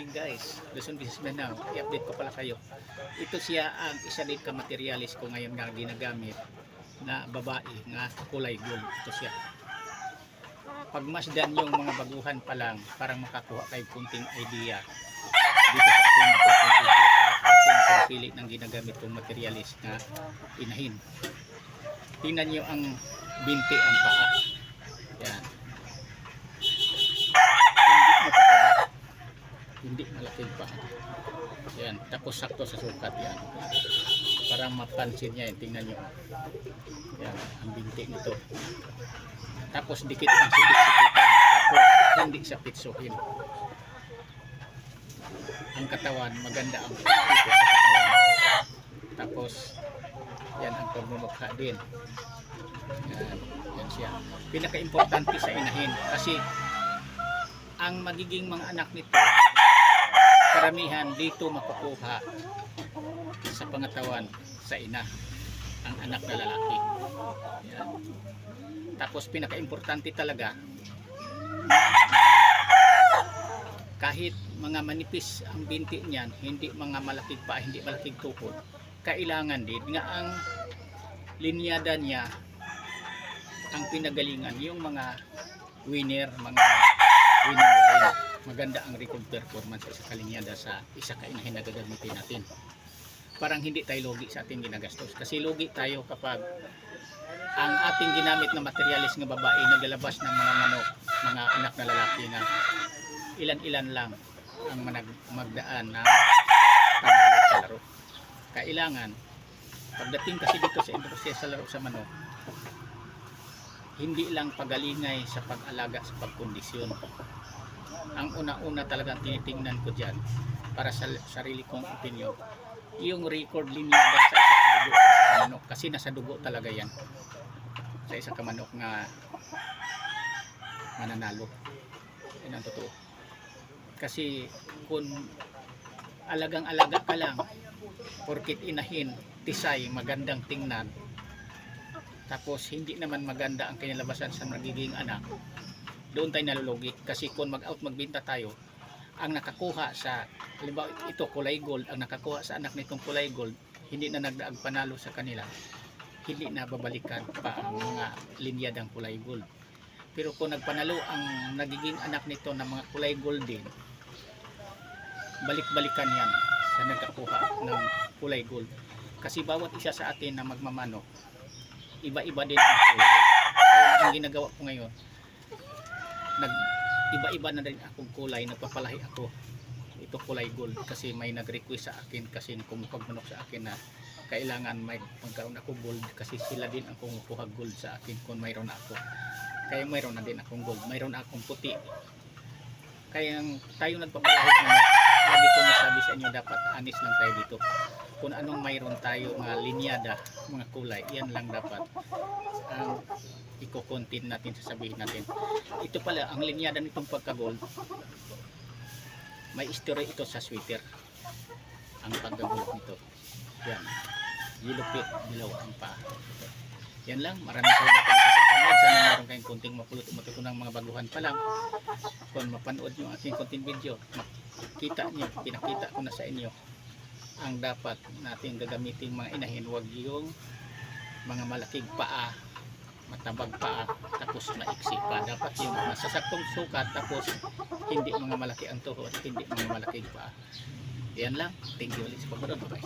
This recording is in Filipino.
morning guys, Luzon, Visayas, Mindanao. I-update ko pala kayo. Ito siya ang isa din ka materialis ko ngayon nga ginagamit na babae nga kulay gold. Ito siya. Pagmasdan yung mga baguhan pa lang, parang makakuha kayo kunting idea dito sa ating video sa ating pagpili ng ginagamit kong materialis na inahin. Tingnan nyo ang binti ang paa. Yan. Hindi malaking paa. Yan. Tapos sakto sa sukat yan. Para mapansin niya yan. Tingnan nyo. Yan. Ang binti nito. Tapos dikit ang sikit-sikitan. Tapos hindi sa pitsuhin. Ang katawan, maganda ang tipo sa katawan. Tapos yan ang pagmumukha din. Yan. Yan siya. Pinaka-importante sa inahin. Kasi ang magiging mga anak nito, karamihan dito makukuha sa pangatawan sa ina ang anak na lalaki. Yan. Tapos pinaka-importante talaga, kahit mga manipis ang binti niyan, hindi mga malaking pa, hindi malaking tukod, kailangan din nga ang linyada niya ang pinagalingan, yung mga winner line. Maganda ang record performance sa kalinyada sa isa kainahin na gagamitin natin. Parang hindi tayo lugi sa ating ginagastos. Kasi lugi tayo kapag ang ating ginamit na materialis ng babae naglalabas ng mga manok, mga anak na lalaki na ilan-ilan lang ang magdaan na panalo sa laro. Kailangan, pagdating kasi dito sa industriya sa laro sa manok, hindi lang pagalingay sa pag-alaga sa pagkondisyon. Ang una-una talagang tinitingnan ko dyan para sa sarili kong opinion, yung record linyada sa isa kadugo sa manok, kasi nasa dugo talaga yan sa isa ka manok nga mananalo. Yan ang totoo. Kasi kung alagang-alaga ka lang, porkit inahin, tisay, magandang tingnan, tapos hindi naman maganda ang kinalabasan sa magiging anak, doon tayo nalulugi. Kasi kung mag-out magbenta tayo, ang nakakuha sa, halimbawa ito kulay gold, ang nakakuha sa anak nitong kulay gold, hindi na nagdaag panalo sa kanila, hindi na babalikan pa ang mga linyadang kulay gold. Pero kung nagpanalo ang nagiging anak nito ng mga kulay gold din, balik-balikan yan sa nagkakuha ng kulay gold. Kasi bawat isa sa atin na magmamano, iba-iba din ang kulay. Kaya ang ginagawa ko ngayon, iba-iba na rin akong kulay, nagpapalahi ako. Ito kulay gold kasi may nag-request sa akin, kasi kumukuha manok sa akin na kailangan may magkaroon ako gold, kasi sila din ang kumukuha gold sa akin kung mayroon ako. Kaya mayroon na din akong gold, mayroon akong puti. Kaya tayo nagpapalahi naman, lagi ko nasabi sa inyo, dapat honest lang tayo dito. Kung anong mayroon tayo, mga linyada, mga kulay, yan lang dapat ang iko-content natin, sasabihin natin. Ito pala, ang linyada nitong pagka-gold, may history ito sa sweater. Ang pagka-gold nito. Yan. Yilupit, dilaw ang paa. Yan lang. Maraming salamat sa pagpanood. Sana meron kayong konting mapulot o matutunang mga baguhan pa lang. Kung mapanood nyo aking content video, makita nyo, pinakita ko na sa inyo ang dapat natin gagamitin mga inahin. Huwag yung mga malaking paa, matabag paa, tapos maiksi pa. Dapat yung masasaktong sukat, tapos hindi mga malaki ang tuhod, hindi mga malaking paa. Yan lang. Thank you ulit sa pagpanood. Bye-bye.